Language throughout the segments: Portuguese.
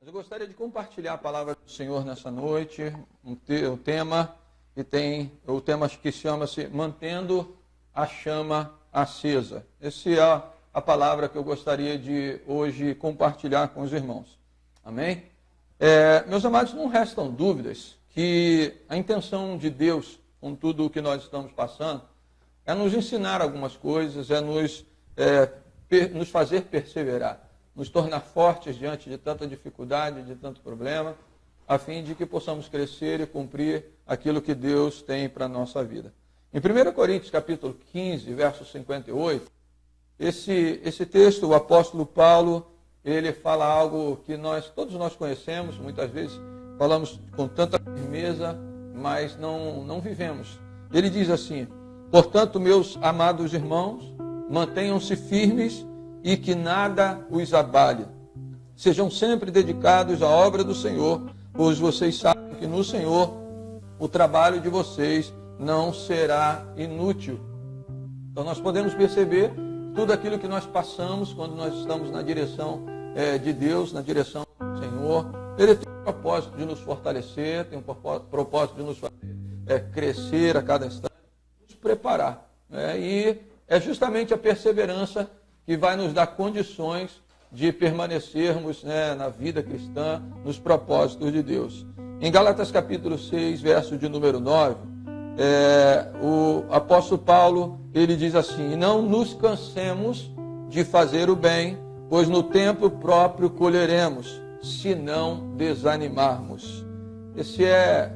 Eu gostaria de compartilhar a palavra do Senhor nessa noite, o tema que chama-se Mantendo a Chama Acesa. Essa é a palavra que eu gostaria de hoje compartilhar com os irmãos. Amém? Meus amados, não restam dúvidas que a intenção de Deus com tudo o que nós estamos passando é nos ensinar algumas coisas, nos fazer perseverar, nos tornar fortes diante de tanta dificuldade, de tanto problema, a fim de que possamos crescer e cumprir aquilo que Deus tem para a nossa vida. Em 1 Coríntios capítulo 15, verso 58, esse texto, o apóstolo Paulo, ele fala algo que todos nós conhecemos, muitas vezes falamos com tanta firmeza, mas não vivemos. Ele diz assim: portanto, meus amados irmãos, mantenham-se firmes e que nada os abale. Sejam sempre dedicados à obra do Senhor, pois vocês sabem que no Senhor o trabalho de vocês não será inútil. Então nós podemos perceber tudo aquilo que nós passamos quando nós estamos na direção de Deus, na direção do Senhor. Ele tem um propósito de nos fortalecer, tem um propósito de nos fazer crescer a cada instante, nos preparar. E é justamente a perseverança que vai nos dar condições de permanecermos na vida cristã, nos propósitos de Deus. Em Gálatas capítulo 6, verso de número 9, o apóstolo Paulo, ele diz assim: não nos cansemos de fazer o bem, pois no tempo próprio colheremos, se não desanimarmos. Esse é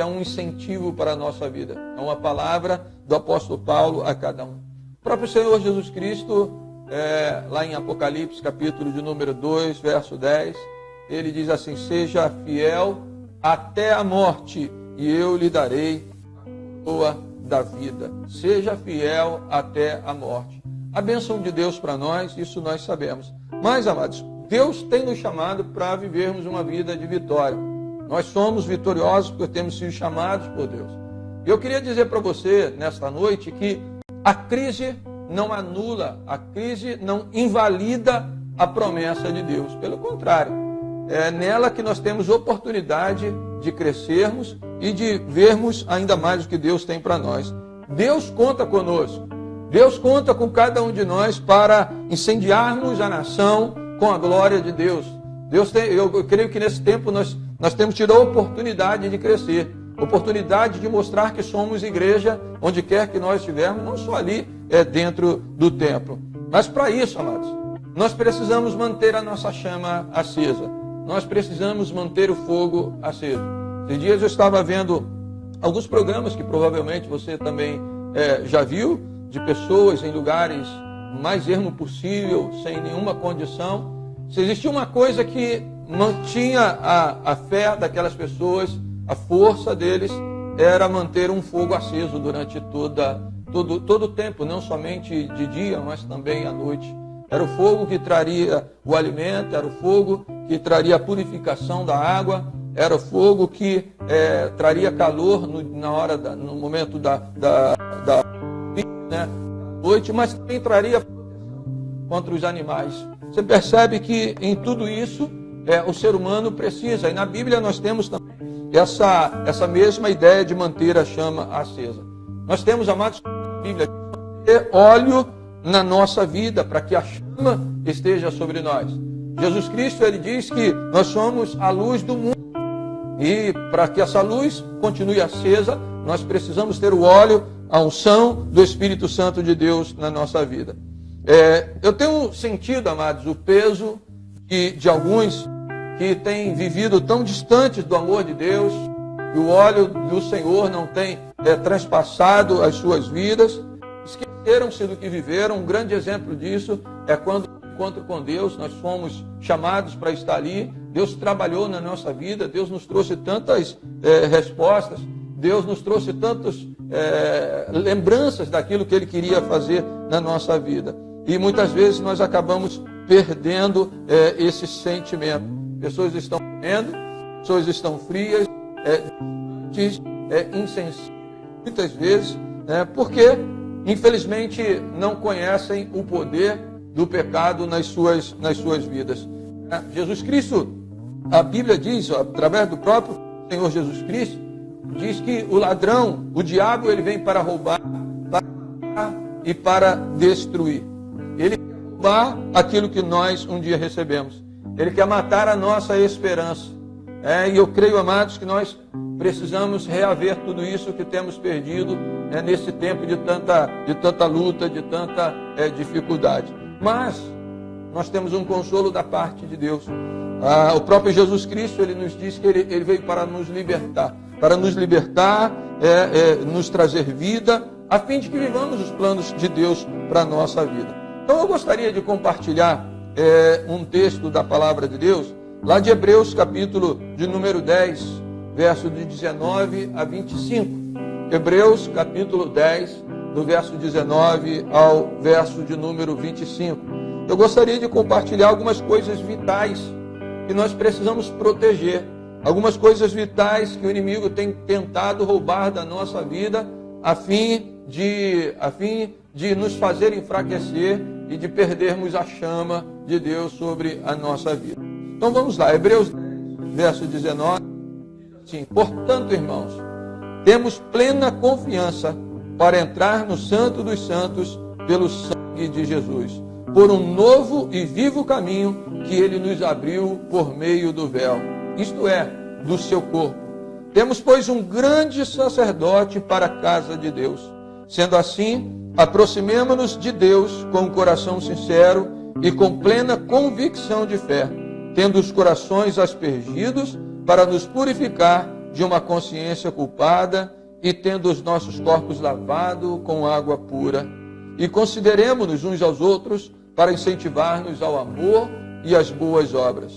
um incentivo para a nossa vida. É uma palavra do apóstolo Paulo a cada um. O próprio Senhor Jesus Cristo, lá em Apocalipse, capítulo de número 2, verso 10, ele diz assim: seja fiel até a morte, e eu lhe darei a coroa da vida. Seja fiel até a morte. A bênção de Deus para nós, isso nós sabemos. Mas, amados, Deus tem nos chamado para vivermos uma vida de vitória. Nós somos vitoriosos porque temos sido chamados por Deus. E eu queria dizer para você, nesta noite, que a crise não anula, a crise não invalida a promessa de Deus. Pelo contrário, é nela que nós temos oportunidade de crescermos e de vermos ainda mais o que Deus tem para nós. Deus conta conosco. Deus conta com cada um de nós para incendiarmos a nação com a glória de Deus. Eu creio que nesse tempo nós temos tido a oportunidade de crescer, oportunidade de mostrar que somos igreja onde quer que nós estivermos, não só ali dentro do templo. Mas para isso, amados, nós precisamos manter a nossa chama acesa. Nós precisamos manter o fogo aceso. Esses dias eu estava vendo alguns programas que provavelmente você também já viu, de pessoas em lugares mais ermo possível, sem nenhuma condição. Se existia uma coisa que mantinha a fé daquelas pessoas, a força deles, era manter um fogo aceso durante todo o tempo, não somente de dia, mas também à noite. Era o fogo que traria o alimento, era o fogo que traria a purificação da água, era o fogo que traria calor no momento da noite, mas também traria proteção contra os animais. Você percebe que em tudo isso o ser humano precisa, e na Bíblia nós temos também essa mesma ideia de manter a chama acesa. Nós temos, amados, na Bíblia, ter óleo na nossa vida para que a chama esteja sobre nós. Jesus Cristo, ele diz que nós somos a luz do mundo, e para que essa luz continue acesa, nós precisamos ter o óleo, a unção do Espírito Santo de Deus na nossa vida. Eu tenho sentido, amados, o peso de alguns que têm vivido tão distantes do amor de Deus, que o óleo do Senhor não tem transpassado as suas vidas, esqueceram-se do que viveram. Um grande exemplo disso é quando no encontro com Deus nós fomos chamados para estar ali. Deus trabalhou na nossa vida, Deus nos trouxe tantas respostas, Deus nos trouxe tantas lembranças daquilo que Ele queria fazer na nossa vida. E muitas vezes nós acabamos perdendo esse sentimento. Pessoas estão morrendo, pessoas estão frias, insensíveis, muitas vezes, porque infelizmente não conhecem o poder do pecado nas suas vidas. Jesus Cristo, a Bíblia diz, através do próprio Senhor Jesus Cristo, diz que o ladrão, o diabo, ele vem para roubar, para matar e para destruir. Ele quer roubar aquilo que nós um dia recebemos. Ele quer matar a nossa esperança. E eu creio, amados, que nós precisamos reaver tudo isso que temos perdido nesse tempo de tanta luta, de tanta dificuldade. Mas nós temos um consolo da parte de Deus. O próprio Jesus Cristo, ele nos diz que ele veio para nos libertar. Para nos libertar, nos trazer vida, a fim de que vivamos os planos de Deus para a nossa vida. Então eu gostaria de compartilhar um texto da palavra de Deus, lá de Hebreus, capítulo de número 10, verso de 19 a 25. Hebreus, capítulo 10, do verso 19 ao verso de número 25. Eu gostaria de compartilhar algumas coisas vitais que nós precisamos proteger. Algumas coisas vitais que o inimigo tem tentado roubar da nossa vida, a fim de nos fazer enfraquecer e de perdermos a chama de Deus sobre a nossa vida. Então vamos lá, Hebreus 10, verso 19, diz assim: portanto, irmãos, temos plena confiança para entrar no Santo dos Santos pelo sangue de Jesus, por um novo e vivo caminho que ele nos abriu por meio do véu, isto é, do seu corpo. Temos, pois, um grande sacerdote para a casa de Deus. Sendo assim, aproximemo-nos de Deus com um coração sincero e com plena convicção de fé, tendo os corações aspergidos para nos purificar de uma consciência culpada e tendo os nossos corpos lavados com água pura. E consideremo-nos uns aos outros para incentivar-nos ao amor e às boas obras.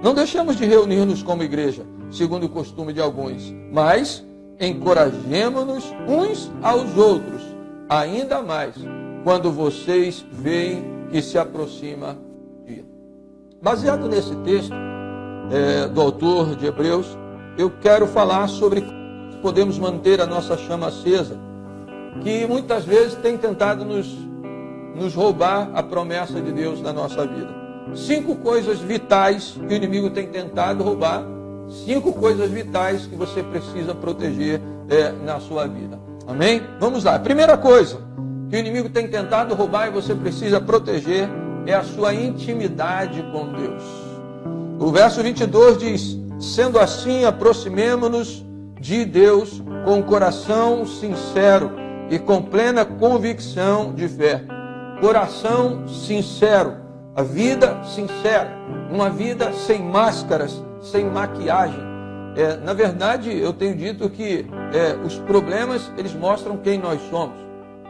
Não deixemos de reunir-nos como igreja, segundo o costume de alguns, mas encorajemo-nos uns aos outros, ainda mais quando vocês veem que se aproxima o dia. Baseado nesse texto do autor de Hebreus, eu quero falar sobre como podemos manter a nossa chama acesa, que muitas vezes tem tentado nos roubar a promessa de Deus na nossa vida. 5 coisas vitais que o inimigo tem tentado roubar, 5 coisas vitais que você precisa proteger na sua vida. Amém? Vamos lá. A primeira coisa que o inimigo tem tentado roubar e você precisa proteger é a sua intimidade com Deus. O verso 22 diz: sendo assim, aproximemo-nos de Deus com um coração sincero e com plena convicção de fé. Coração sincero, a vida sincera, uma vida sem máscaras, sem maquiagem. Na verdade, eu tenho dito que os problemas, eles mostram quem nós somos.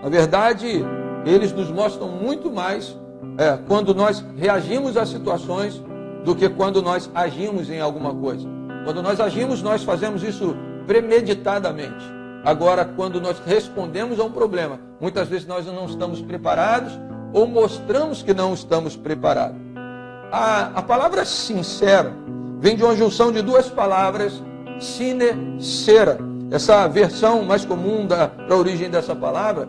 Na verdade, eles nos mostram muito mais quando nós reagimos a situações do que quando nós agimos em alguma coisa. Quando nós agimos, nós fazemos isso premeditadamente. Agora, quando nós respondemos a um problema, muitas vezes nós não estamos preparados ou mostramos que não estamos preparados. A palavra sincero vem de uma junção de 2 palavras, sine, cera. Essa versão mais comum para a origem dessa palavra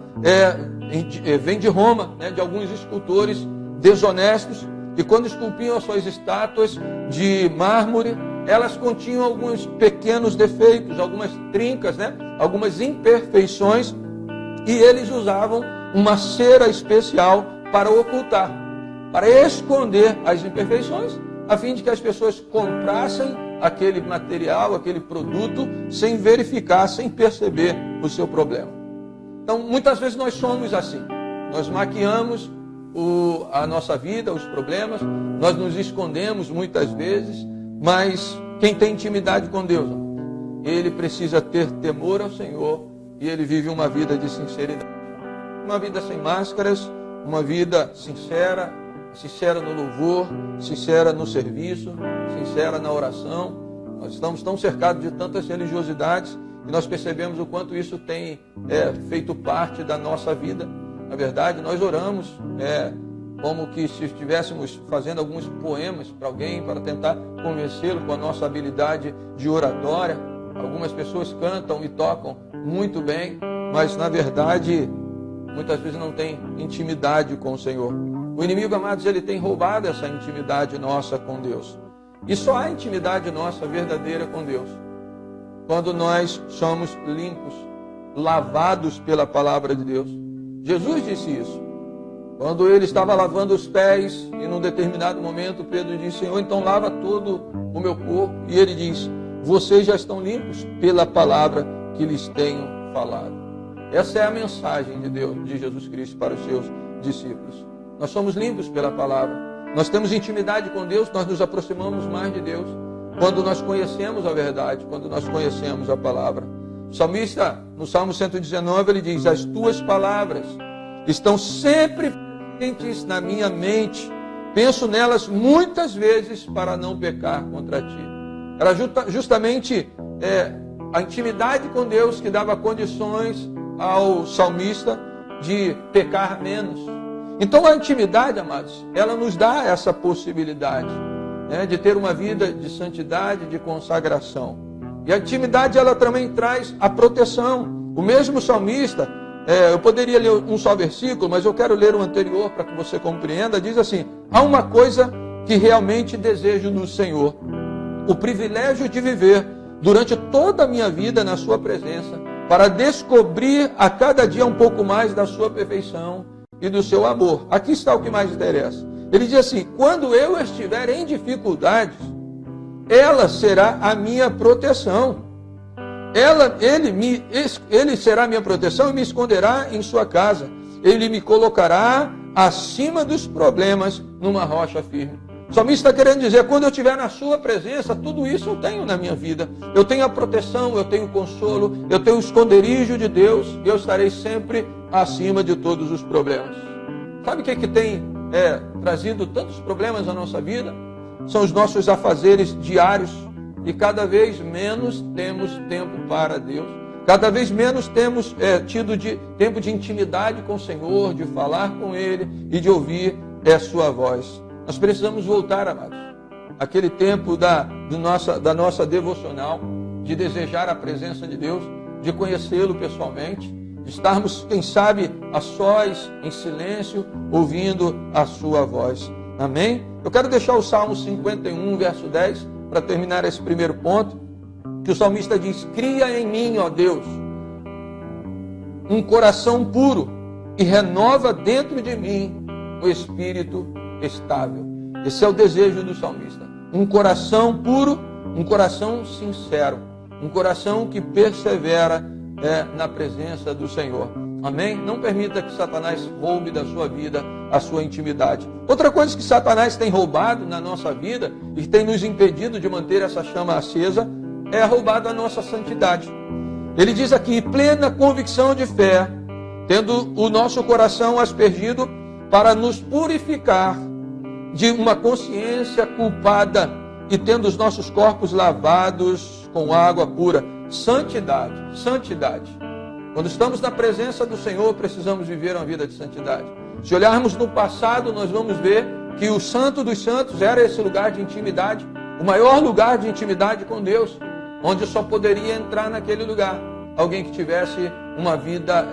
vem de Roma, de alguns escultores desonestos, que quando esculpiam as suas estátuas de mármore, elas continham alguns pequenos defeitos, algumas trincas, algumas imperfeições, e eles usavam uma cera especial para ocultar, para esconder as imperfeições, a fim de que as pessoas comprassem aquele material, aquele produto, sem verificar, sem perceber o seu problema. Então, muitas vezes nós somos assim. Nós maquiamos a nossa vida, os problemas, nós nos escondemos muitas vezes, mas quem tem intimidade com Deus, ele precisa ter temor ao Senhor e ele vive uma vida de sinceridade. Uma vida sem máscaras, uma vida sincera, sincera no louvor, sincera no serviço, sincera na oração. Nós estamos tão cercados de tantas religiosidades e nós percebemos o quanto isso tem feito parte da nossa vida. Na verdade, nós oramos como que se estivéssemos fazendo alguns poemas para alguém, para tentar convencê-lo com a nossa habilidade de oratória. Algumas pessoas cantam e tocam muito bem, mas na verdade, muitas vezes não tem intimidade com o Senhor. O inimigo, amados, ele tem roubado essa intimidade nossa com Deus. E só há intimidade nossa verdadeira com Deus quando nós somos limpos, lavados pela palavra de Deus. Jesus disse isso. Quando ele estava lavando os pés, e num determinado momento Pedro disse: Senhor, então lava todo o meu corpo. E ele diz: vocês já estão limpos pela palavra que lhes tenho falado. Essa é a mensagem de Deus, de Jesus Cristo para os seus discípulos. Nós somos limpos pela palavra. Nós temos intimidade com Deus, nós nos aproximamos mais de Deus quando nós conhecemos a verdade, quando nós conhecemos a palavra. O salmista, no Salmo 119, ele diz: as tuas palavras estão sempre presentes na minha mente. Penso nelas muitas vezes para não pecar contra ti. Era justamente a intimidade com Deus que dava condições ao salmista de pecar menos. Então a intimidade, amados, ela nos dá essa possibilidade, de ter uma vida de santidade, de consagração. E a intimidade, ela também traz a proteção. O mesmo salmista, eu poderia ler um só versículo, mas eu quero ler o anterior para que você compreenda. Diz assim: há uma coisa que realmente desejo no Senhor, o privilégio de viver durante toda a minha vida na sua presença, para descobrir a cada dia um pouco mais da sua perfeição e do seu amor. Aqui está o que mais interessa. Ele diz assim: quando eu estiver em dificuldades, ela será a minha proteção. Ele será a minha proteção e me esconderá em sua casa. Ele me colocará acima dos problemas numa rocha firme. O salmista está querendo dizer: quando eu estiver na sua presença, tudo isso eu tenho na minha vida. Eu tenho a proteção, eu tenho o consolo, eu tenho o esconderijo de Deus, e eu estarei sempre acima de todos os problemas. Sabe o que tem trazido tantos problemas na nossa vida? São os nossos afazeres diários, e cada vez menos temos tempo para Deus. Cada vez menos temos tido tempo de intimidade com o Senhor, de falar com Ele e de ouvir sua voz. Nós precisamos voltar, amados, aquele tempo da nossa devocional, de desejar a presença de Deus, de conhecê-lo pessoalmente, de estarmos, quem sabe, a sós, em silêncio, ouvindo a sua voz. Amém? Eu quero deixar o Salmo 51, verso 10, para terminar esse primeiro ponto, que o salmista diz: cria em mim, ó Deus, um coração puro e renova dentro de mim o espírito estável. Esse é o desejo do salmista. Um coração puro, um coração sincero, um coração que persevera na presença do Senhor. Amém? Não permita que Satanás roube da sua vida a sua intimidade. Outra coisa que Satanás tem roubado na nossa vida e tem nos impedido de manter essa chama acesa é roubado a nossa santidade. Ele diz aqui: plena convicção de fé, tendo o nosso coração aspergido para nos purificar de uma consciência culpada e tendo os nossos corpos lavados com água pura. Santidade, santidade. Quando estamos na presença do Senhor, precisamos viver uma vida de santidade. Se olharmos no passado, nós vamos ver que o Santo dos Santos era esse lugar de intimidade, o maior lugar de intimidade com Deus, onde só poderia entrar naquele lugar alguém que tivesse uma vida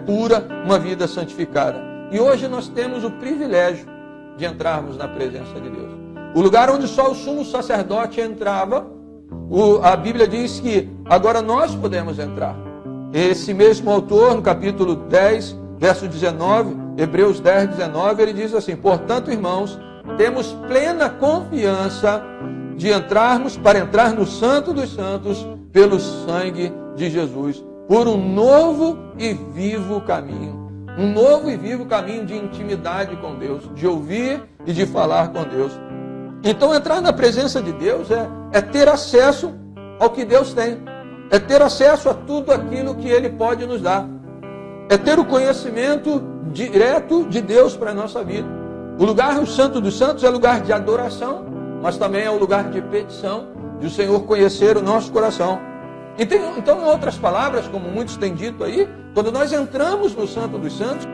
pura, uma vida santificada. E hoje nós temos o privilégio de entrarmos na presença de Deus. O lugar onde só o sumo sacerdote entrava, a Bíblia diz que agora nós podemos entrar. Esse mesmo autor, no capítulo 10, verso 19, Hebreus 10, 19, ele diz assim: portanto, irmãos, temos plena confiança de para entrar no Santo dos Santos pelo sangue de Jesus, por um novo e vivo caminho. Um novo e vivo caminho de intimidade com Deus, de ouvir e de falar com Deus. Então, entrar na presença de Deus é ter acesso ao que Deus tem. É ter acesso a tudo aquilo que Ele pode nos dar. É ter o conhecimento direto de Deus para a nossa vida. O lugar do Santo dos Santos é lugar de adoração, mas também é um lugar de petição, de o Senhor conhecer o nosso coração. Então, em outras palavras, como muitos têm dito aí, quando nós entramos no Santo dos Santos,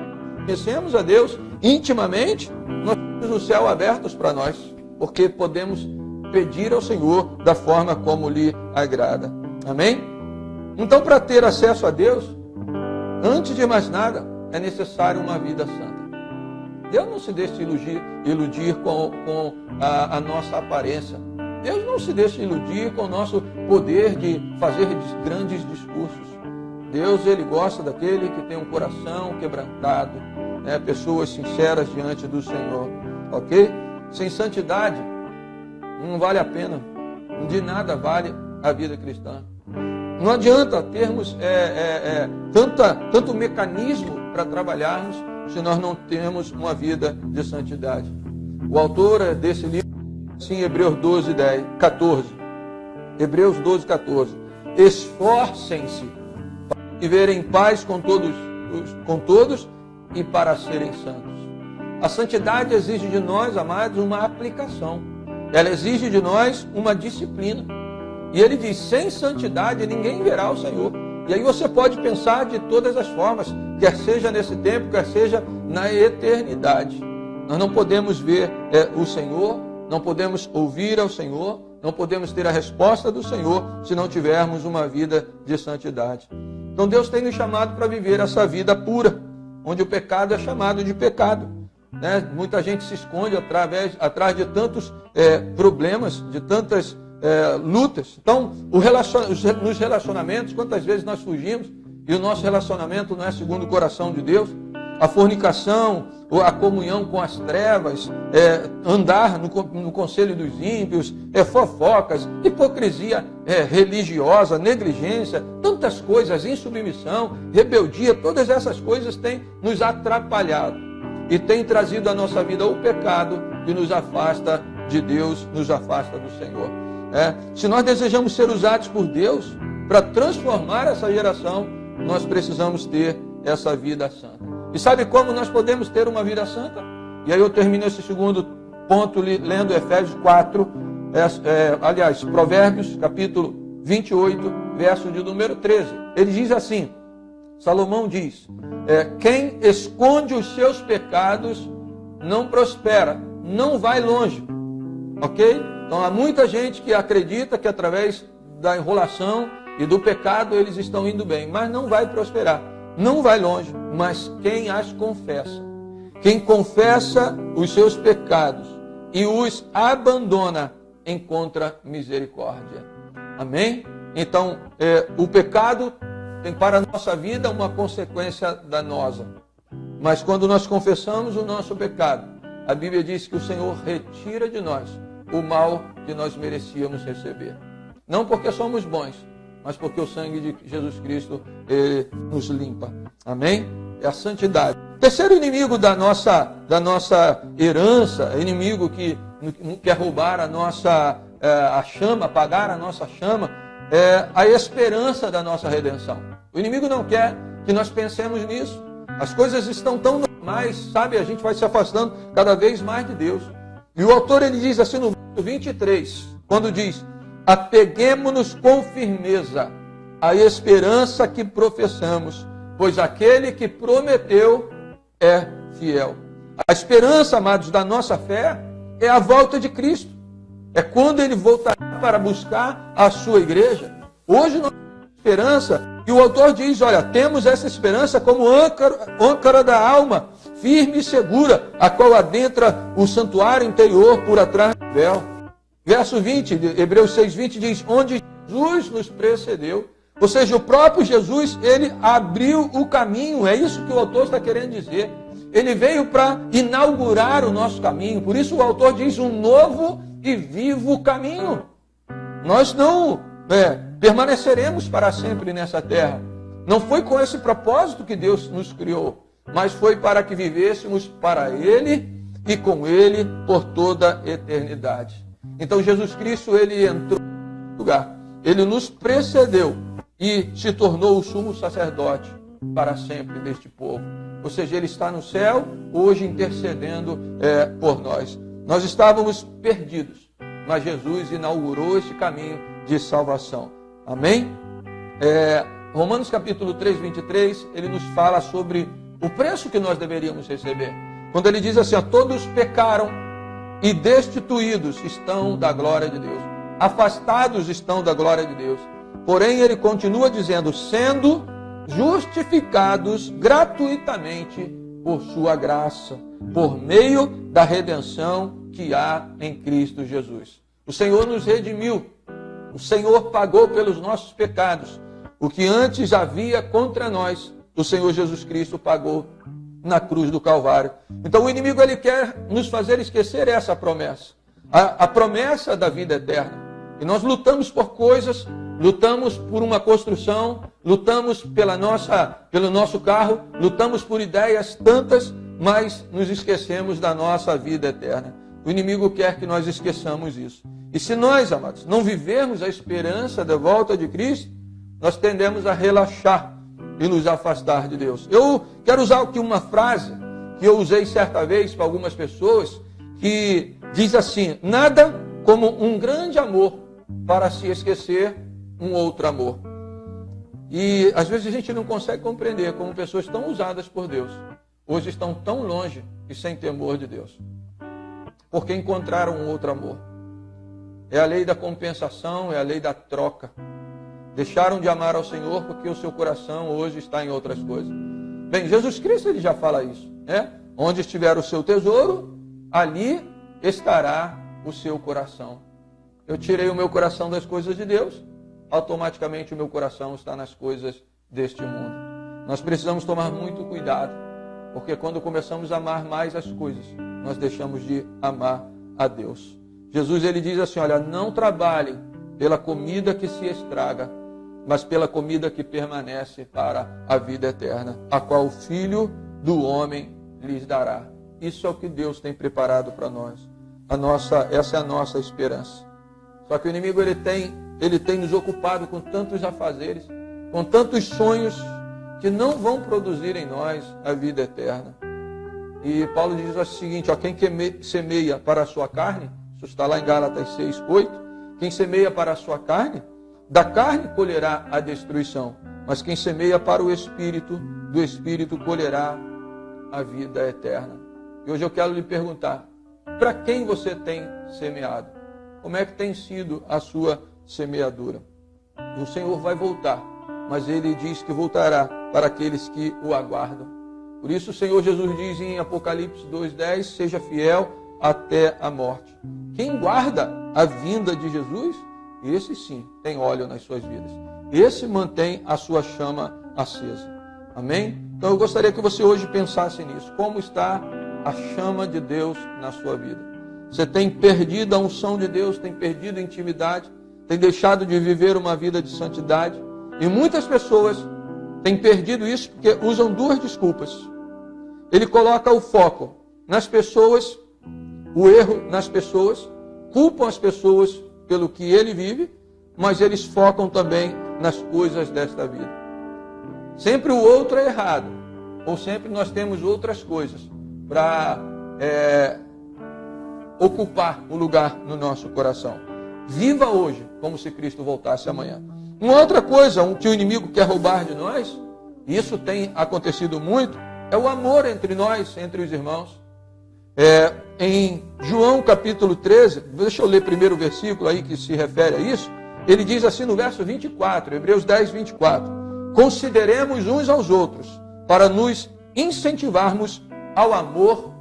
conhecemos a Deus intimamente, nós temos o céu aberto para nós, porque podemos pedir ao Senhor da forma como lhe agrada. Amém? Então, para ter acesso a Deus, antes de mais nada, é necessário uma vida santa. Deus não se deixa iludir com a nossa aparência. Deus não se deixa iludir com o nosso poder de fazer grandes discursos. Deus, Ele gosta daquele que tem um coração quebrantado, né? Pessoas sinceras diante do Senhor, ok? Sem santidade, não vale a pena, de nada vale a vida cristã. Não adianta termos tanto mecanismo para trabalharmos se nós não temos uma vida de santidade. O autor desse livro, assim, Hebreus 14. Hebreus 12, 14. Esforcem-se para viver em paz com todos e para serem santos. A santidade exige de nós, amados, uma aplicação. Ela exige de nós uma disciplina. E ele diz, sem santidade ninguém verá o Senhor. E aí você pode pensar de todas as formas, quer seja nesse tempo, quer seja na eternidade. Nós não podemos ver o Senhor, não podemos ouvir ao Senhor, não podemos ter a resposta do Senhor se não tivermos uma vida de santidade. Então Deus tem nos chamado para viver essa vida pura, onde o pecado é chamado de pecado. Né? Muita gente se esconde atrás de tantos problemas, de tantas lutas. Então, nos relacionamentos, quantas vezes nós fugimos e o nosso relacionamento não é segundo o coração de Deus? A fornicação, a comunhão com as trevas, andar no conselho dos ímpios, fofocas, hipocrisia religiosa, negligência, tantas coisas, insubmissão, rebeldia, todas essas coisas têm nos atrapalhado e têm trazido à nossa vida o pecado que nos afasta de Deus, nos afasta do Senhor. Se nós desejamos ser usados por Deus para transformar essa geração, nós precisamos ter essa vida santa. E sabe como nós podemos ter uma vida santa? E aí eu termino esse segundo ponto lendo Efésios 4, Provérbios, capítulo 28, verso de número 13. Ele diz assim, Salomão diz, quem esconde os seus pecados não prospera, não vai longe. Ok? Então há muita gente que acredita que através da enrolação e do pecado eles estão indo bem, mas não vai prosperar, não vai longe. Mas quem as confessa, quem confessa os seus pecados e os abandona, encontra misericórdia. Amém? Então o pecado tem para a nossa vida uma consequência danosa. Mas quando nós confessamos o nosso pecado, a Bíblia diz que o Senhor retira de nós o mal que nós merecíamos receber. Não porque somos bons, mas porque o sangue de Jesus Cristo nos limpa. Amém? É a santidade. Terceiro inimigo da nossa herança, inimigo que quer roubar a chama, apagar a nossa chama, é a esperança da nossa redenção. O inimigo não quer que nós pensemos nisso. As coisas estão tão normais, sabe? A gente vai se afastando cada vez mais de Deus. E o autor ele diz assim no verso 23, quando diz, apeguemo-nos com firmeza à esperança que professamos, pois aquele que prometeu é fiel. A esperança, amados, da nossa fé é a volta de Cristo. É quando ele voltará para buscar a sua igreja. Hoje nós temos esperança, e o autor diz, olha, temos essa esperança como âncora da alma, firme e segura, a qual adentra o santuário interior por atrás do véu. Verso 20, de Hebreus 6:20 diz, onde Jesus nos precedeu. Ou seja, o próprio Jesus, ele abriu o caminho, é isso que o autor está querendo dizer. Ele veio para inaugurar o nosso caminho, por isso o autor diz um novo e vivo caminho. Nós não permaneceremos para sempre nessa terra. Não foi com esse propósito que Deus nos criou, mas foi para que vivêssemos para Ele e com Ele por toda a eternidade. Então Jesus Cristo, Ele entrou no lugar, Ele nos precedeu e se tornou o sumo sacerdote para sempre deste povo. Ou seja, Ele está no céu, hoje intercedendo por nós. Nós estávamos perdidos, mas Jesus inaugurou esse caminho de salvação. Amém? Romanos capítulo 3, 23, ele nos fala sobre o preço que nós deveríamos receber. Quando ele diz assim, todos pecaram e destituídos estão da glória de Deus. Afastados estão da glória de Deus. Porém, ele continua dizendo, sendo justificados gratuitamente por sua graça, por meio da redenção que há em Cristo Jesus. O Senhor nos redimiu. O Senhor pagou pelos nossos pecados. O que antes havia contra nós, o Senhor Jesus Cristo pagou na cruz do Calvário. Então o inimigo ele quer nos fazer esquecer essa promessa. A promessa da vida eterna. E nós lutamos por coisas, lutamos por uma construção, lutamos pelo nosso carro, lutamos por ideias tantas, mas nos esquecemos da nossa vida eterna. O inimigo quer que nós esqueçamos isso. E se nós, amados, não vivermos a esperança da volta de Cristo, nós tendemos a relaxar e nos afastar de Deus. Eu quero usar aqui uma frase que eu usei certa vez para algumas pessoas, que diz assim: nada como um grande amor para se esquecer um outro amor. E às vezes a gente não consegue compreender como pessoas tão usadas por Deus hoje estão tão longe e sem temor de Deus, porque encontraram um outro amor. É a lei da compensação, é a lei da troca. Deixaram de amar ao Senhor porque o seu coração hoje está em outras coisas. Bem, Jesus Cristo ele já fala isso, né? Onde estiver o seu tesouro, ali estará o seu coração. Eu tirei o meu coração das coisas de Deus, automaticamente o meu coração está nas coisas deste mundo. Nós precisamos tomar muito cuidado, porque quando começamos a amar mais as coisas, nós deixamos de amar a Deus. Jesus ele diz assim: olha, não trabalhem pela comida que se estraga, mas pela comida que permanece para a vida eterna, a qual o Filho do Homem lhes dará. Isso é o que Deus tem preparado para nós. Essa é a nossa esperança. Só que o inimigo ele tem nos ocupado com tantos afazeres, com tantos sonhos que não vão produzir em nós a vida eterna. E Paulo diz o seguinte: ó, quem semeia para a sua carne, isso está lá em Gálatas 6:8, quem semeia para a sua carne, da carne colherá a destruição, mas quem semeia para o Espírito, do Espírito colherá a vida eterna. E hoje eu quero lhe perguntar: para quem você tem semeado? Como é que tem sido a sua semeadura? E o Senhor vai voltar, mas Ele diz que voltará para aqueles que o aguardam. Por isso o Senhor Jesus diz em Apocalipse 2:10, seja fiel até a morte. Quem guarda a vinda de Jesus, esse sim tem óleo nas suas vidas. Esse mantém a sua chama acesa. Amém? Então eu gostaria que você hoje pensasse nisso. Como está a chama de Deus na sua vida? Você tem perdido a unção de Deus, tem perdido a intimidade, tem deixado de viver uma vida de santidade. E muitas pessoas têm perdido isso porque usam duas desculpas. Ele coloca o foco nas pessoas, o erro nas pessoas, culpam as pessoas pelo que ele vive, mas eles focam também nas coisas desta vida. Sempre o outro é errado, ou sempre nós temos outras coisas para ocupar o lugar no nosso coração. Viva hoje como se Cristo voltasse amanhã. Uma outra coisa que o inimigo quer roubar de nós, e isso tem acontecido muito, é o amor entre nós, entre os irmãos. Em João capítulo 13, deixa eu ler primeiro o versículo aí que se refere a isso. Ele diz assim no verso 24, Hebreus 10:24: consideremos uns aos outros para nos incentivarmos ao amor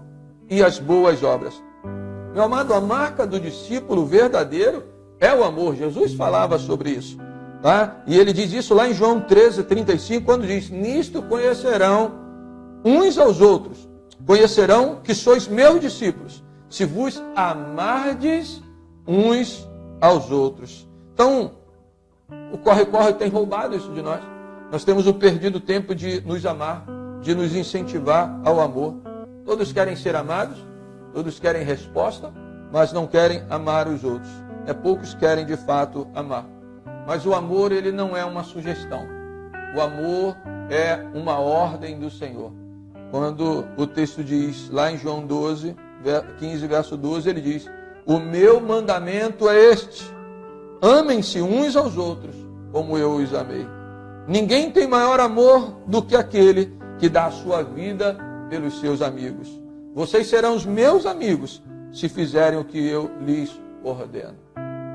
e às boas obras. Meu amado, a marca do discípulo verdadeiro é o amor. Jesus falava sobre isso, tá? E ele diz isso lá em João 13:35, quando diz: nisto conhecerão uns aos outros, conhecerão que sois meus discípulos, se vos amardes uns aos outros. Então, o corre-corre tem roubado isso de nós. Nós temos o perdido tempo de nos amar, de nos incentivar ao amor. Todos querem ser amados, todos querem resposta, mas não querem amar os outros. Poucos querem de fato amar. Mas o amor, ele não é uma sugestão. O amor é uma ordem do Senhor. Quando o texto diz, lá em João 15, verso 12, ele diz: o meu mandamento é este: amem-se uns aos outros, como eu os amei. Ninguém tem maior amor do que aquele que dá a sua vida pelos seus amigos. Vocês serão os meus amigos se fizerem o que eu lhes ordeno.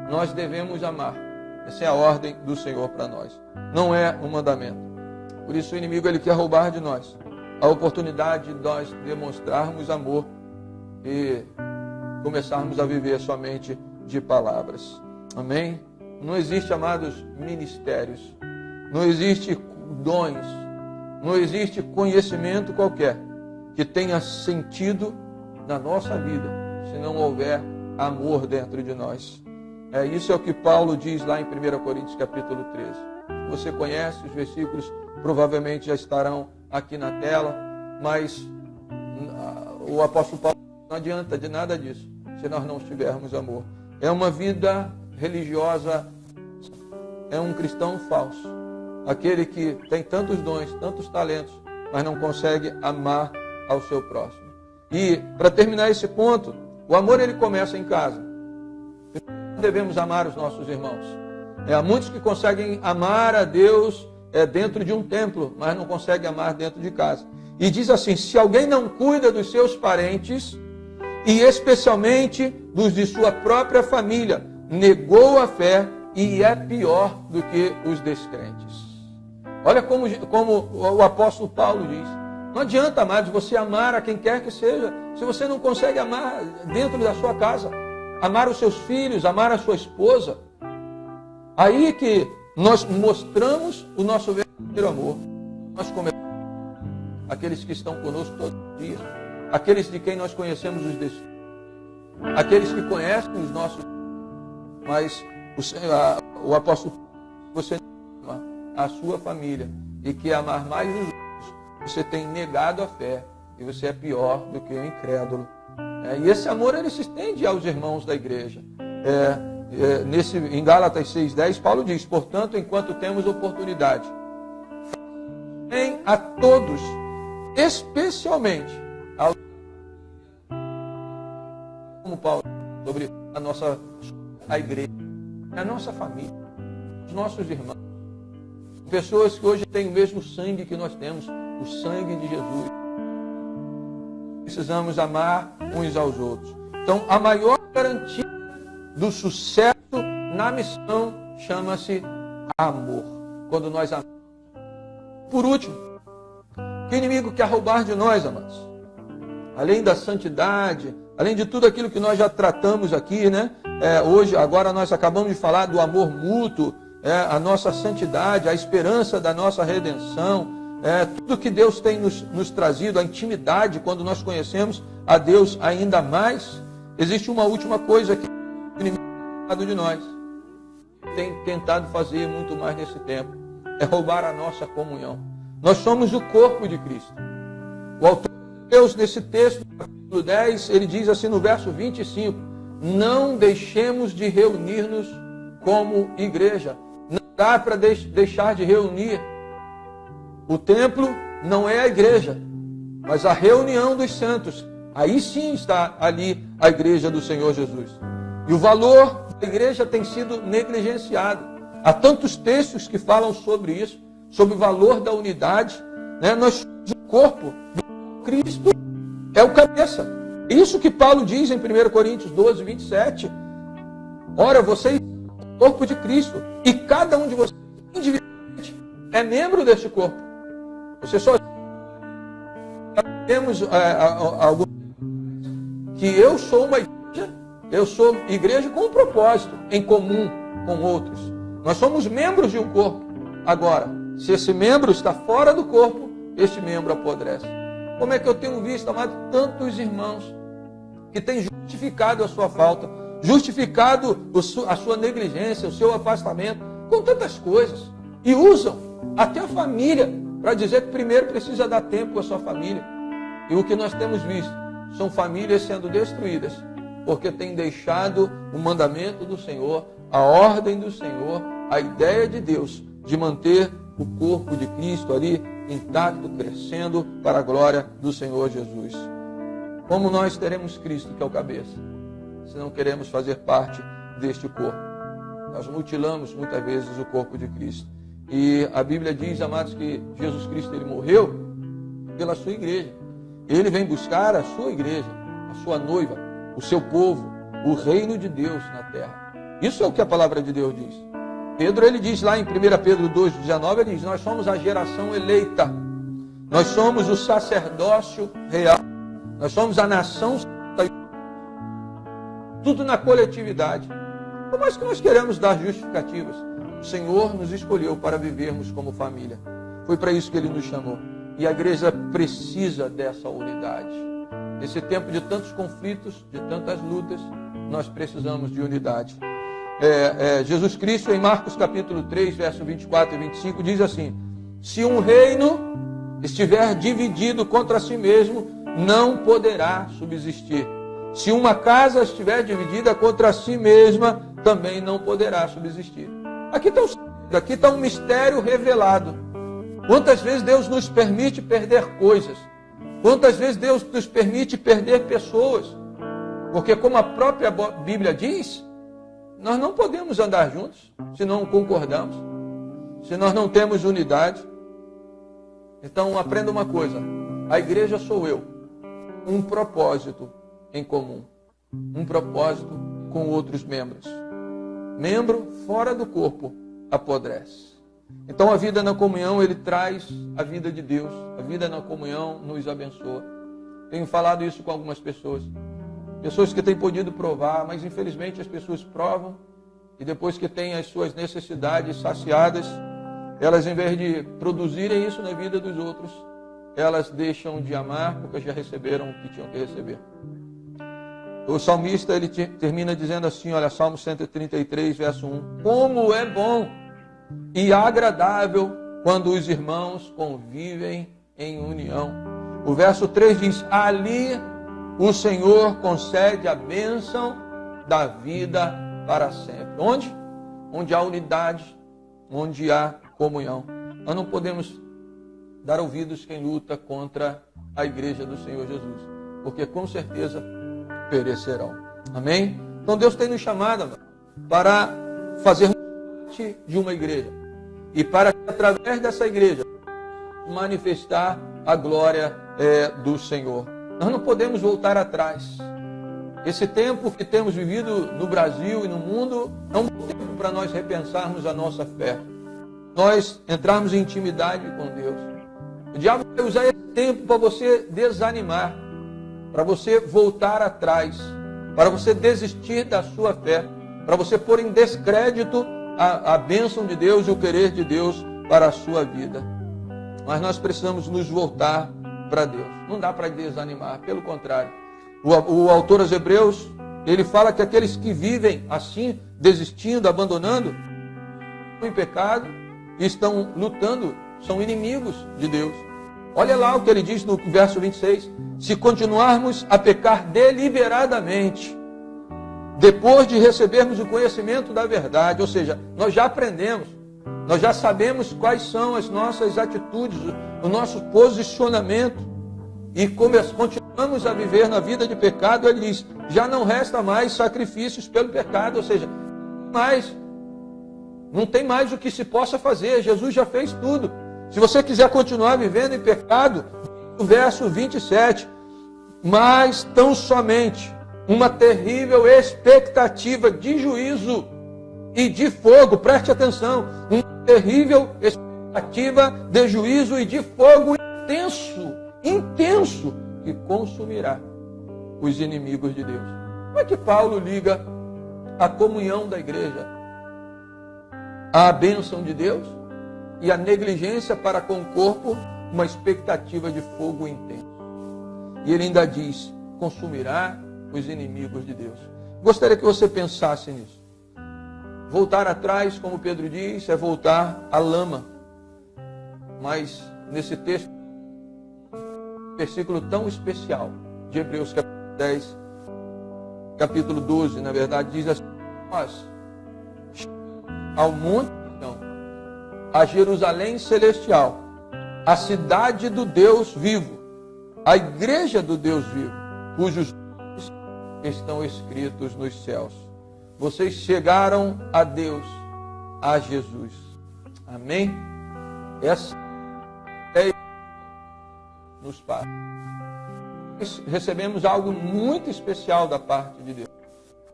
Nós devemos amar. Essa é a ordem do Senhor para nós. Não é um mandamento. Por isso o inimigo ele quer roubar de nós a oportunidade de nós demonstrarmos amor e começarmos a viver somente de palavras. Amém? Não existe, amados, ministérios. Não existe dons. Não existe conhecimento qualquer que tenha sentido na nossa vida, se não houver amor dentro de nós. Isso é o que Paulo diz lá em 1 Coríntios capítulo 13. Você conhece os versículos, provavelmente já estarão aqui na tela, mas o apóstolo Paulo não adianta de nada disso, se nós não tivermos amor. É uma vida religiosa, é um cristão falso. Aquele que tem tantos dons, tantos talentos, mas não consegue amar ao seu próximo. E, para terminar esse ponto, o amor ele começa em casa. Devemos amar os nossos irmãos. Há muitos que conseguem amar a Deus dentro de um templo, mas não conseguem amar dentro de casa. E diz assim, se alguém não cuida dos seus parentes, e especialmente dos de sua própria família, negou a fé e é pior do que os descrentes. Olha como o apóstolo Paulo diz. Não adianta, amados, você amar a quem quer que seja, se você não consegue amar dentro da sua casa, amar os seus filhos, amar a sua esposa. Aí que nós mostramos o nosso verdadeiro amor. Nós começamos aqueles que estão conosco todos os dias, aqueles de quem nós conhecemos os destinos, aqueles que conhecem os nossos. Mas o apóstolo, você ama a sua família e quer amar mais os outros, você tem negado a fé e você é pior do que o incrédulo. E esse amor ele se estende aos irmãos da igreja. Em Gálatas 6,10, Paulo diz, portanto, enquanto temos oportunidade, a todos, especialmente aos, como Paulo, sobre a igreja, a nossa família, os nossos irmãos, pessoas que hoje têm o mesmo sangue que nós temos, o sangue de Jesus. Precisamos amar uns aos outros. Então, a maior garantia do sucesso na missão chama-se amor. Quando nós amamos. Por último, que o inimigo quer roubar de nós, amados? Além da santidade, além de tudo aquilo que nós já tratamos aqui, né? Hoje, agora nós acabamos de falar do amor mútuo, a nossa santidade, a esperança da nossa redenção, tudo que Deus tem nos trazido, a intimidade, quando nós conhecemos a Deus ainda mais. Existe uma última coisa que o inimigo tem roubado de nós, tem tentado fazer muito mais nesse tempo, é roubar a nossa comunhão. Nós somos o corpo de Cristo. O autor de Deus, nesse texto, capítulo 10, ele diz assim no verso 25, não deixemos de reunir-nos como igreja. Não dá para deixar de reunir. O templo não é a igreja, mas a reunião dos santos. Aí sim está ali a igreja do Senhor Jesus. E o valor da igreja tem sido negligenciado. Há tantos textos que falam sobre isso, sobre o valor da unidade. Nós somos o corpo do Cristo, é o cabeça. Isso que Paulo diz em 1 Coríntios 12, 27. Ora, vocês são o corpo de Cristo, e cada um de vocês individualmente é membro deste corpo. Você só temos algo que eu sou uma igreja, eu sou igreja com um propósito em comum com outros. Nós somos membros de um corpo. Agora, se esse membro está fora do corpo, este membro apodrece. Como é que eu tenho visto, amado, tantos irmãos que têm justificado a sua falta, justificado a sua negligência, o seu afastamento, com tantas coisas, e usam até a família para dizer que primeiro precisa dar tempo com a sua família. E o que nós temos visto são famílias sendo destruídas, porque têm deixado o mandamento do Senhor, a ordem do Senhor, a ideia de Deus de manter o corpo de Cristo ali intacto, crescendo para a glória do Senhor Jesus. Como nós teremos Cristo, que é o cabeça, se não queremos fazer parte deste corpo? Nós mutilamos muitas vezes o corpo de Cristo. E a Bíblia diz, amados, que Jesus Cristo ele morreu pela sua igreja. Ele vem buscar a sua igreja, a sua noiva, o seu povo, o reino de Deus na terra. Isso é o que a palavra de Deus diz. Pedro, ele diz lá em 1 Pedro 2,19, ele diz, nós somos a geração eleita. Nós somos o sacerdócio real. Nós somos a nação santa. tudo na coletividade. Por mais que nós queremos dar justificativas, o Senhor nos escolheu para vivermos como família. Foi para isso que Ele nos chamou. E a igreja precisa dessa unidade. Nesse tempo de tantos conflitos, de tantas lutas, nós precisamos de unidade. Jesus Cristo, em Marcos capítulo 3, verso 24 e 25, diz assim: se um reino estiver dividido contra si mesmo, não poderá subsistir. Se uma casa estiver dividida contra si mesma, também não poderá subsistir. Aqui está um mistério revelado. Quantas vezes Deus nos permite perder coisas? Quantas vezes Deus nos permite perder pessoas? Porque como a própria Bíblia diz, nós não podemos andar juntos se não concordamos, se nós não temos unidade. Então aprenda uma coisa, a igreja sou eu, um propósito em comum, um propósito com outros membros. Membro fora do corpo apodrece. Então a vida na comunhão, ele traz a vida de Deus. A vida na comunhão nos abençoa. Tenho falado isso com algumas pessoas. Pessoas que têm podido provar, mas infelizmente as pessoas provam e depois que têm as suas necessidades saciadas, elas em vez de produzirem isso na vida dos outros, elas deixam de amar porque já receberam o que tinham que receber. O salmista, ele termina dizendo assim, olha, Salmo 133, verso 1. Como é bom e agradável quando os irmãos convivem em união. O verso 3 diz, ali o Senhor concede a bênção da vida para sempre. Onde? Onde há unidade, onde há comunhão. Nós não podemos dar ouvidos quem luta contra a igreja do Senhor Jesus, porque com certeza perecerão. Amém? Então Deus tem nos chamado para fazer parte de uma igreja e para, através dessa igreja, manifestar a glória do Senhor. Nós não podemos voltar atrás. Esse tempo que temos vivido no Brasil e no mundo é um tempo para nós repensarmos a nossa fé. Nós entrarmos em intimidade com Deus. O diabo vai usar esse tempo para você desanimar, para você voltar atrás, para você desistir da sua fé, para você pôr em descrédito a bênção de Deus e o querer de Deus para a sua vida. Mas nós precisamos nos voltar para Deus. Não dá para desanimar, pelo contrário. O autor aos Hebreus, ele fala que aqueles que vivem assim, desistindo, abandonando, estão em pecado e estão lutando, são inimigos de Deus. Olha lá o que ele diz no verso 26. Se continuarmos a pecar deliberadamente, depois de recebermos o conhecimento da verdade, ou seja, nós já aprendemos, nós já sabemos quais são as nossas atitudes, o nosso posicionamento, e continuamos a viver na vida de pecado, ele diz, já não resta mais sacrifícios pelo pecado, ou seja, não tem mais o que se possa fazer, Jesus já fez tudo. Se você quiser continuar vivendo em pecado, o verso 27, mas tão somente uma terrível expectativa de juízo e de fogo, preste atenção, uma terrível expectativa de juízo e de fogo intenso, que consumirá os inimigos de Deus. Como é que Paulo liga a comunhão da igreja à bênção de Deus e a negligência para com o corpo, uma expectativa de fogo intenso? E ele ainda diz, consumirá os inimigos de Deus. Gostaria que você pensasse nisso. Voltar atrás, como Pedro diz, é voltar à lama. Mas nesse texto, versículo tão especial de Hebreus capítulo 10, capítulo 12, na verdade, diz assim, nós ao monte, a Jerusalém celestial, a cidade do Deus vivo, a igreja do Deus vivo, cujos nomes estão escritos nos céus. Vocês chegaram a Deus, a Jesus. Amém? Essa é nos passa. Nós recebemos algo muito especial da parte de Deus.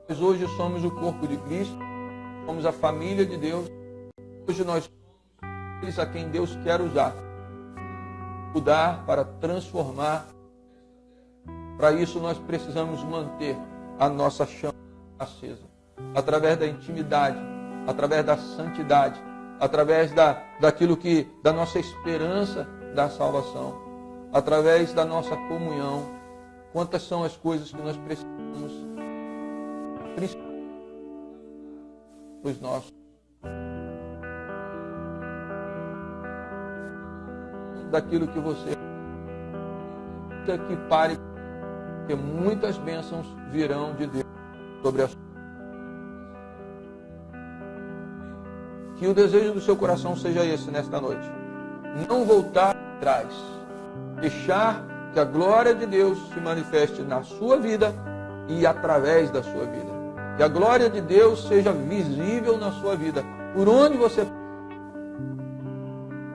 Nós hoje somos o corpo de Cristo, somos a família de Deus. Hoje nós somos aqueles a quem Deus quer usar, mudar para transformar. Para isso nós precisamos manter a nossa chama acesa, através da intimidade, através da santidade, através daquilo que, da nossa esperança da salvação, através da nossa comunhão. Quantas são as coisas que nós precisamos, principalmente os nossos. Daquilo que você que pare, porque muitas bênçãos virão de Deus sobre a sua. Que o desejo do seu coração seja esse nesta noite. Não voltar atrás. Deixar que a glória de Deus se manifeste na sua vida e através da sua vida. Que a glória de Deus seja visível na sua vida. Por onde você...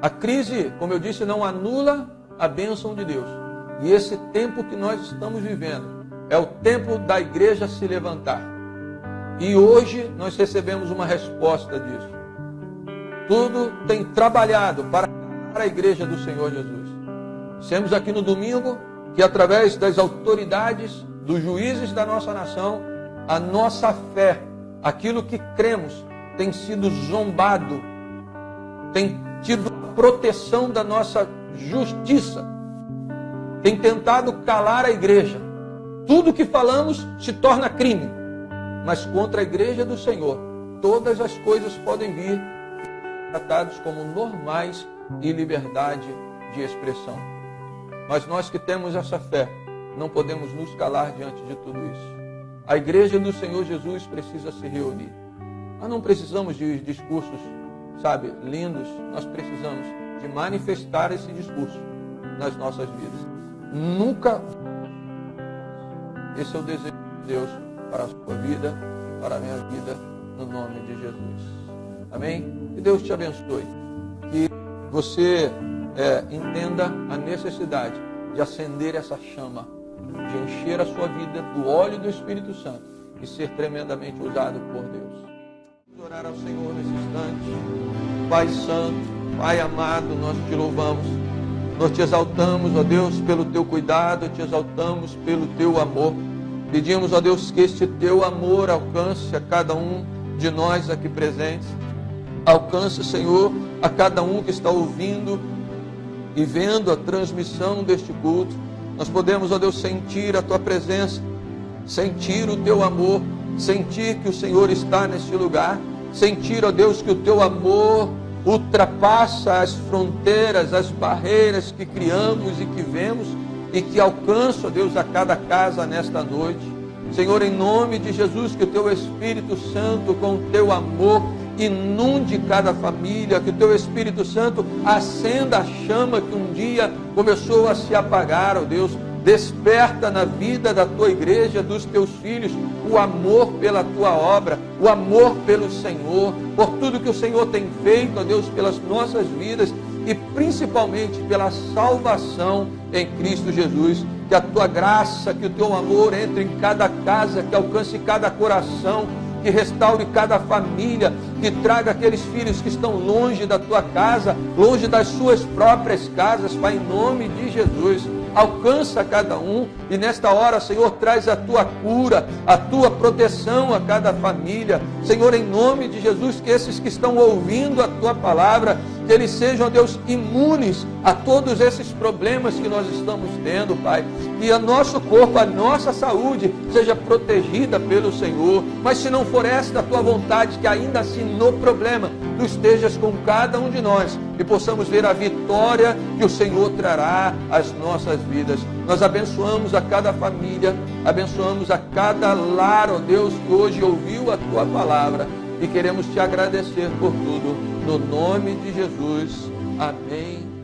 A crise, como eu disse, não anula a bênção de Deus. E esse tempo que nós estamos vivendo é o tempo da igreja se levantar. E hoje nós recebemos uma resposta disso. Tudo tem trabalhado para a igreja do Senhor Jesus. Dissemos aqui no domingo que através das autoridades, dos juízes da nossa nação, a nossa fé, aquilo que cremos, tem sido zombado, tem tido a proteção da nossa justiça, tem tentado calar a igreja. Tudo que falamos se torna crime, mas contra a igreja do Senhor, todas as coisas podem vir tratados como normais e liberdade de expressão. Mas nós que temos essa fé, não podemos nos calar diante de tudo isso. A igreja do Senhor Jesus precisa se reunir. Nós não precisamos de discursos, lindos. Nós precisamos de manifestar esse discurso nas nossas vidas. Nunca. Esse é o desejo de Deus para a sua vida, para a minha vida, no nome de Jesus. Amém? Que Deus te abençoe. Que você entenda a necessidade de acender essa chama, de encher a sua vida do óleo do Espírito Santo e ser tremendamente usado por Deus. Vamos orar ao Senhor nesse instante. Pai Santo, Pai amado, nós te louvamos. Nós te exaltamos, ó Deus, pelo teu cuidado, te exaltamos pelo teu amor. Pedimos, ó Deus, que este teu amor alcance a cada um de nós aqui presentes. Alcance, Senhor, a cada um que está ouvindo e vendo a transmissão deste culto. Nós podemos, ó Deus, sentir a tua presença, sentir o teu amor, sentir que o Senhor está neste lugar, sentir, ó Deus, que o teu amor ultrapassa as fronteiras, as barreiras que criamos e que vemos e que alcança, ó Deus, a cada casa nesta noite. Senhor, em nome de Jesus, que o teu Espírito Santo, com o teu amor, inunde cada família, que o teu Espírito Santo acenda a chama que um dia começou a se apagar, ó Deus. Desperta na vida da tua igreja, dos teus filhos, o amor pela tua obra, o amor pelo Senhor, por tudo que o Senhor tem feito, ó Deus, pelas nossas vidas e principalmente pela salvação em Cristo Jesus. Que a tua graça, que o teu amor entre em cada casa, que alcance cada coração, que restaure cada família, que traga aqueles filhos que estão longe da tua casa, longe das suas próprias casas, Pai, em nome de Jesus. Alcança cada um e nesta hora, Senhor, traz a tua cura, a tua proteção a cada família. Senhor, em nome de Jesus, que esses que estão ouvindo a tua palavra, que eles sejam, Deus, imunes a todos esses problemas que nós estamos tendo, Pai. Que o nosso corpo, a nossa saúde seja protegida pelo Senhor. Mas se não for esta a tua vontade, que ainda assim no problema tu estejas com cada um de nós e possamos ver a vitória que o Senhor trará às nossas vidas. Nós abençoamos a cada família, abençoamos a cada lar, ó Deus, que hoje ouviu a tua palavra e queremos te agradecer por tudo. No nome de Jesus. Amém.